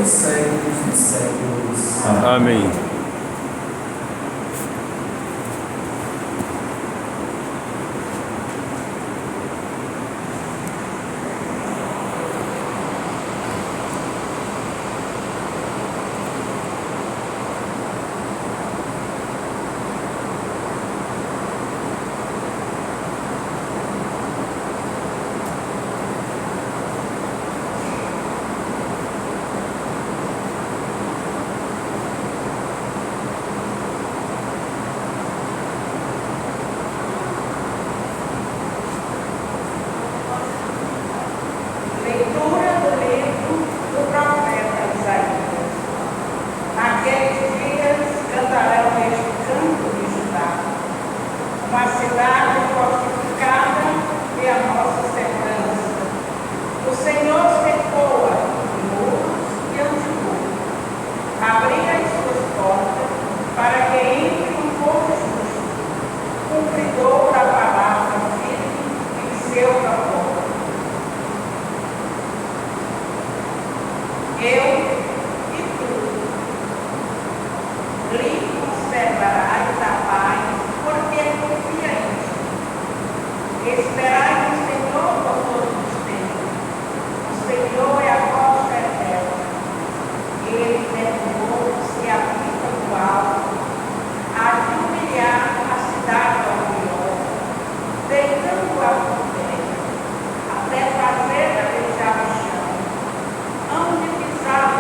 séculos dos séculos. Amém. Leitura do livro do profeta Isaías. Naqueles dias cantarão este canto de Judá. Uma cidade fortificada é a nossa segurança. O Senhor cercou-a de muros e anti-muros. Abriu as suas portas para que entre um povo justo, cumpridor da palavra firme em seu propósito. Eu e tu lhe conservarás a paz, porque confia em ti. Esperai no Senhor por todos os tempos. O Senhor é a rocha eterna. Ele derrubou os que habitam no alto, a de humilhar a cidade orgulhosa, deitando-a por terra, até fazê-la deixar o chão. Onde pisar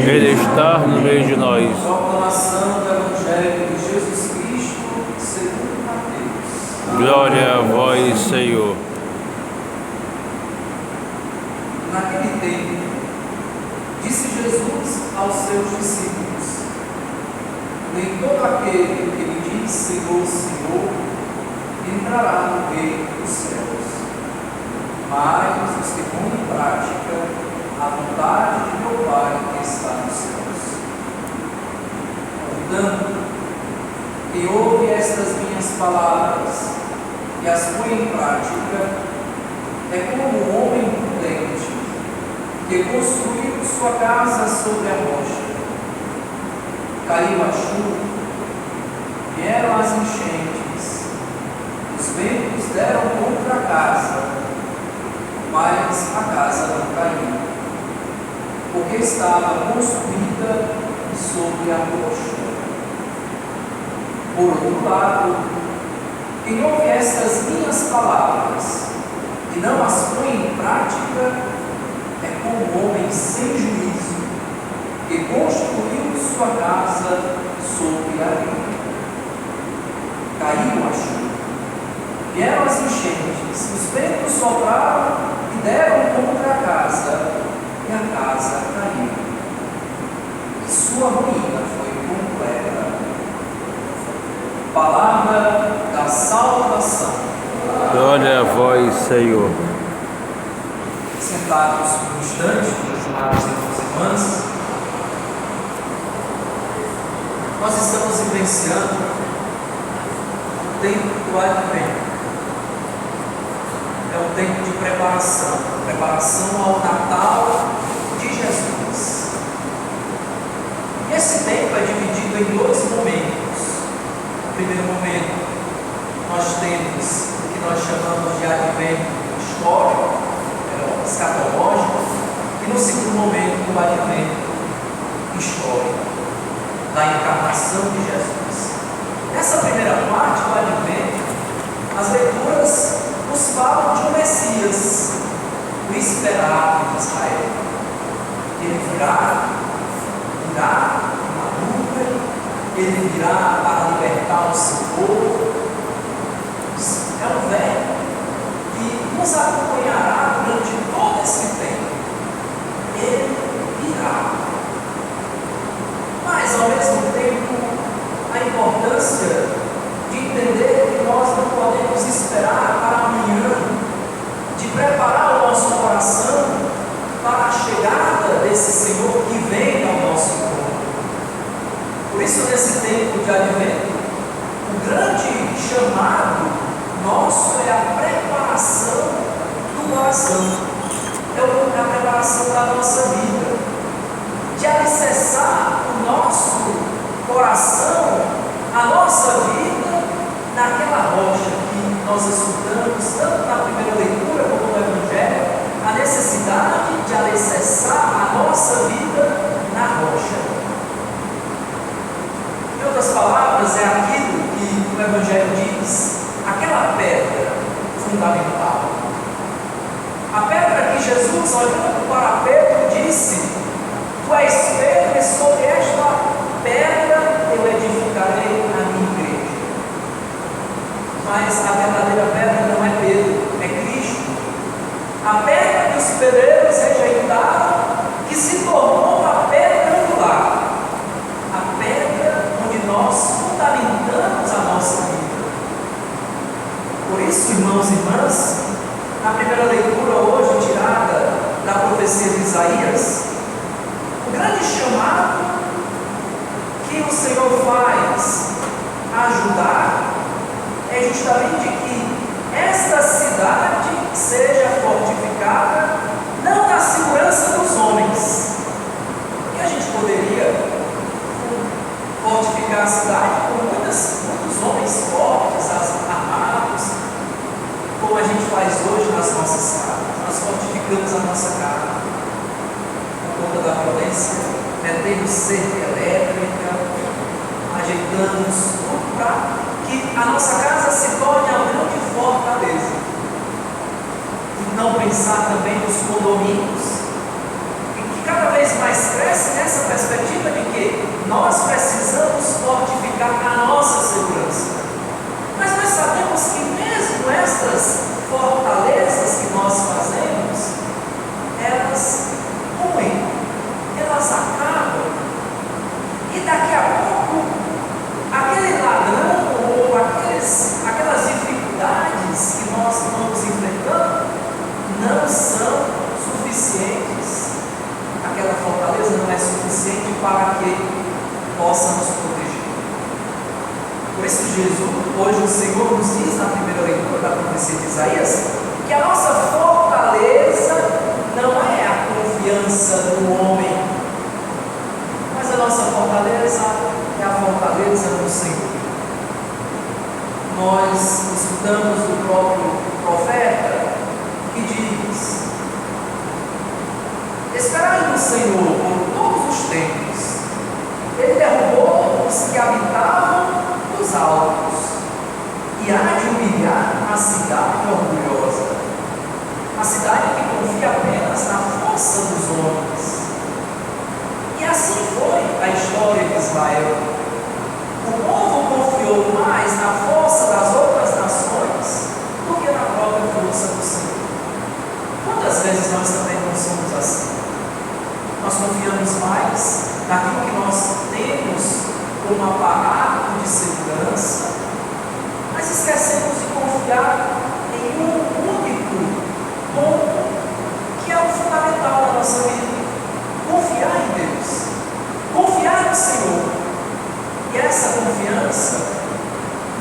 Ele está no meio de nós. Proclamação do Evangelho de Jesus Cristo segundo Mateus. Glória a vós, Senhor. Naquele tempo, disse Jesus aos seus discípulos: nem todo aquele que me diz Senhor, Senhor, entrará no reino dos céus, mas os que põem em prática a vontade de meu Pai que está nos céus. Portanto, quem ouve estas minhas palavras e as põe em prática é como um homem prudente que construiu sua casa sobre a rocha. Caiu a chuva, vieram as enchentes, os ventos deram contra a casa, mas a casa não caiu, porque estava construída sobre a rocha. Por outro lado, quem ouve estas minhas palavras e não as põe em prática é como um homem sem juízo que construiu sua casa sobre a areia. Caiu a chuva, vieram as enchentes, os ventos sopraram e deram contra a casa, e a casa caiu, e sua ruína foi completa. Palavra da salvação. Glória a vós, Senhor. Sentados por um instante, meus amados irmãos e irmãs, nós estamos vivenciando o tempo do Advento. É um tempo de preparação ao Natal de Jesus. E esse tempo é dividido em dois momentos. No primeiro momento, nós temos o que nós chamamos de Advento histórico, escatológico, e no segundo momento, o Advento histórico, da encarnação de Jesus. Nessa primeira parte do Advento, as leituras nos falam de um Messias, o esperado de Israel. Ele virá uma nuvem, ele virá para libertar o seu povo. É um velho que nos acompanhará durante todo esse tempo. Ele virá. Mas, ao mesmo tempo, a importância de entender que nós não podemos esperar para amanhã, de preparar o nosso coração para a chegada desse Senhor que vem ao nosso encontro. Por isso, nesse tempo de Advento, o grande chamado nosso é a preparação do coração, é a preparação da nossa vida, de alicerçar o nosso coração, a nossa vida, naquela rocha que nós escutamos, tanto na primeira leitura como no Evangelho, a necessidade de alicerçar a nossa vida na rocha. Em outras palavras, é aquilo que o Evangelho diz, aquela pedra fundamental. A pedra que Jesus, olhando para Pedro, disse: tu és Pedro, e sobre esta pedra eu edificarei a minha igreja. Mas a verdadeira pedra não é Pedro, é Cristo. A pedra que os pedreiros rejeitaram, que se tornou a pedra angular. A pedra onde nós fundamentamos a nossa vida. Por isso, irmãos e irmãs, na primeira primeira leitura hoje, tirada da profecia de Isaías, o grande chamado que o Senhor faz a ajudar é justamente que esta cidade seja fortificada, não na segurança dos homens, porque a gente poderia fortificar a cidade com muitos homens fortes, armados, como a gente faz hoje nas nossas casas. Nós fortificamos a nossa casa por conta da violência, metemos cerca elétrica, ajeitamos tudo para que a nossa casa se torne a grande fortaleza. E não pensar também nos condomínios, que cada vez mais cresce nessa perspectiva de que nós precisamos fortificar a nossa segurança. Mas nós sabemos que mesmo estas fortalezas que nós fazemos, elas ruem, elas acabam, e daqui a pouco aquele ladrão ou aquelas dificuldades que nós vamos enfrentando não são suficientes. Aquela fortaleza não é suficiente para que possa nos proteger. Por isso hoje o Senhor nos diz na primeira leitura da profecia de Isaías que a nossa fortaleza não é a confiança do homem, mas a nossa fortaleza é a fortaleza do Senhor. Nós escutamos do próprio profeta que diz: esperai no Senhor por todos os tempos. Ele derrubou os que habitavam nos altos e há de humilhar a cidade orgulhosa, a cidade que confia apenas na força dos homens. E assim foi a história de Israel. O povo confiou mais na força das outras nações do que na própria força do Senhor. Quantas vezes nós também não somos assim? Nós confiamos mais naquilo que nós temos como aparato de segurança, mas esquecemos de confiar em um único ponto que é o fundamental da nossa vida: confiar em Deus, confiar no Senhor. E essa confiança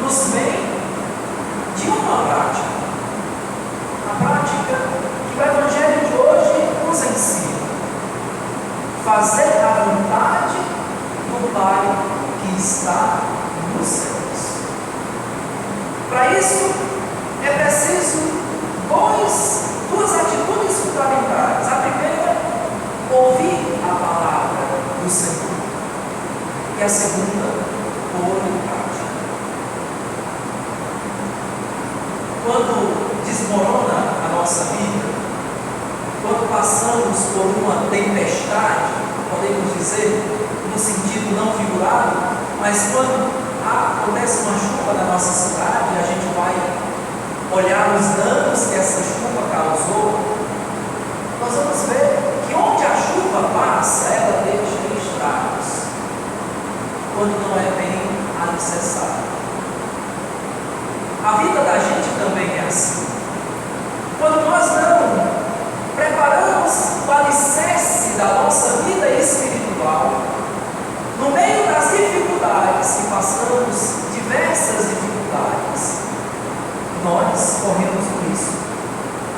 nos vem de uma prática, a prática que o Evangelho de hoje nos ensina: fazer a vontade do Pai que está nos céus. Para isso é preciso duas atitudes fundamentais. A primeira, ouvir a palavra do Senhor, e a segunda, pôr em prática. Quando desmorona a nossa vida, quando passamos por uma tempestade, podemos dizer, no sentido não figurado, mas quando acontece uma chuva na nossa cidade, a gente vai olhar os danos que essa chuva causou, nós vamos ver que onde a chuva passa, ela deixa estragos, quando não é bem alicerçada. A vida da gente também é assim. Quando nós não preparamos o alicerce da nossa vida espiritual, no meio das dificuldades que passamos, diversas dificuldades, nós corremos o risco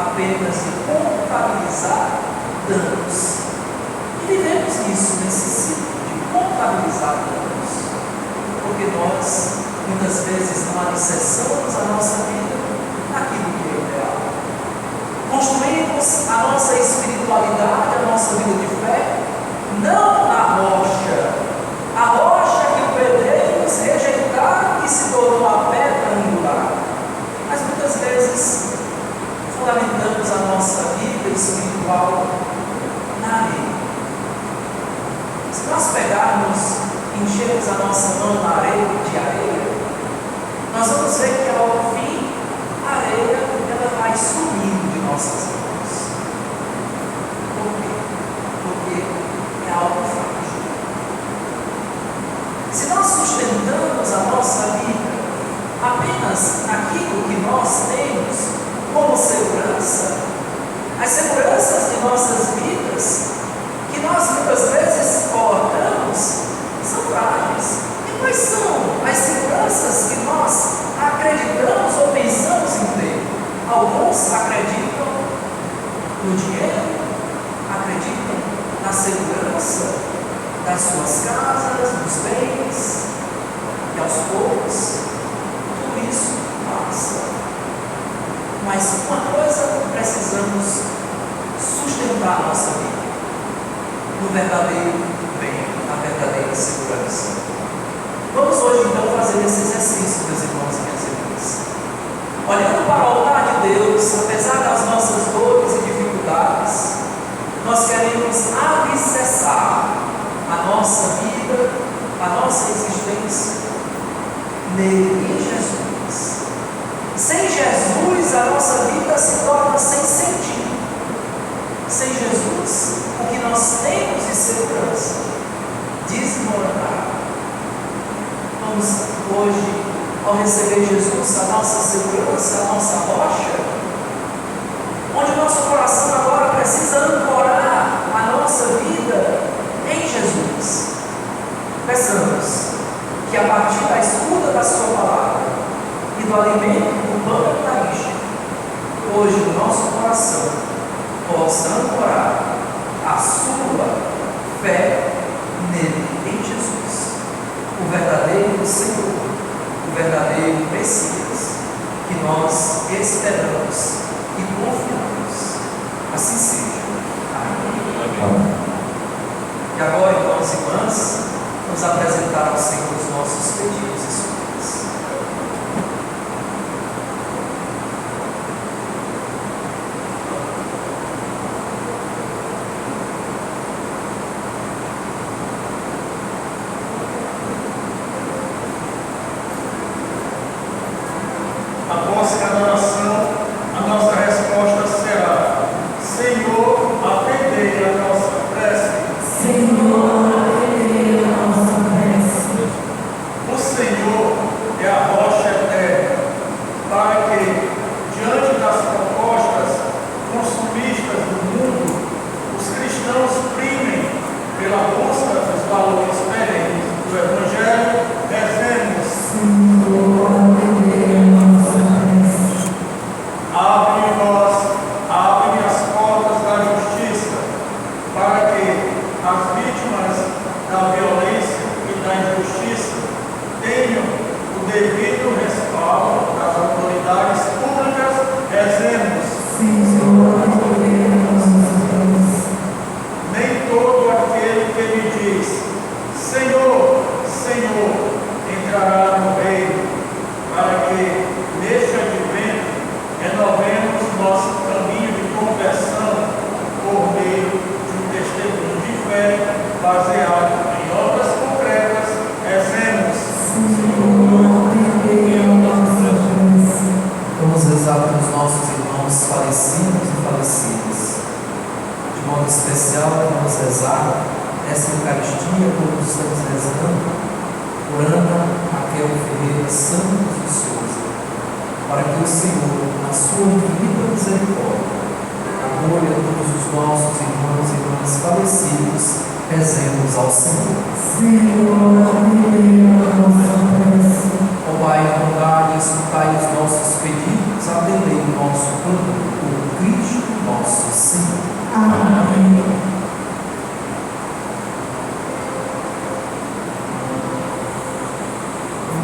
apenas de contabilizar danos. E vivemos isso, nesse ciclo de contabilizar danos, porque nós muitas vezes não alicerçamos a nossa vida naquilo que é o real. Construímos a nossa espiritualidade, a nossa vida de fé, não na rocha, a rocha que o pedreiro nos rejeitaram, que se tornou a pedra angular. Mas muitas vezes fundamentamos a nossa vida espiritual na areia. Se nós pegarmos, enchermos a nossa mão na areia de areia, nós vamos ver que ao fim a areia ela vai sumindo de nossas mãos. Por quê? Porque é algo frágil. Se nós sustentamos a nossa vida apenas naquilo que nós temos como segurança, acreditam no dinheiro, acreditam na segurança das suas casas, dos bens, e aos poucos tudo isso passa. Mas uma coisa precisamos sustentar a nossa vida: no verdadeiro bem, na verdadeira segurança. Vamos hoje então fazer esse exercício, meus irmãos e minhas irmãs. Olhando para o altar de Deus, apesar das nossas dores e dificuldades, nós queremos alicerçar a nossa vida, a nossa existência nele, em Jesus. Sem Jesus, a nossa vida se torna sem sentido. Sem Jesus, o que nós temos de segurança desmoronará. Vamos hoje, ao receber Jesus, a nossa segurança, a nossa rocha, onde o nosso coração agora precisa ancorar a nossa vida em Jesus. Peçamos que a partir da escuta da sua palavra e do alimento do pão eucarístico, hoje o nosso coração possa ancorar a sua fé nele, em Jesus, o verdadeiro Senhor, o verdadeiro Messias, que nós esperamos e confiamos. Assim seja. Amém. E agora, irmãos e irmãs, vamos apresentar ao Senhor os nossos pedidos e súplicas. Após cada oração, a nossa resposta será: Senhor, atendei a nossa prece. Senhor, atendei a nossa prece. O Senhor é a rocha eterna, para que, diante das propostas consumistas do mundo, os cristãos primem pela busca dos valores perenes do Evangelho. Rezemos: Senhor, atendei a nossa prece. abre as portas da justiça, para que as vítimas da violência e da injustiça tenham o devido respaldo das autoridades públicas. Rezemos: Senhor, atendei a nossa prece. nem todo aquele que me diz Senhor, Senhor, entrará no reino, para que neste advento renovemos nosso caminho de conversão por meio de um testemunho de fé baseado em obras concretas. Rezemos: Senhor, atendei a nossa prece. Vamos rezar pelos nossos irmãos falecidos e falecidas. De modo especial, vamos rezar essa Eucaristia quando estamos rezando por Ana Raquel Ferreira Santos de Souza, para que o Senhor, na sua infinita misericórdia, acolha todos os nossos irmãos e irmãs falecidos. Rezemos ao Senhor. Senhor, atendei a nossa prece. Ó Pai, bondade, escutai os nossos pedidos, atendei o nosso clamor por Cristo nosso Senhor. Amém.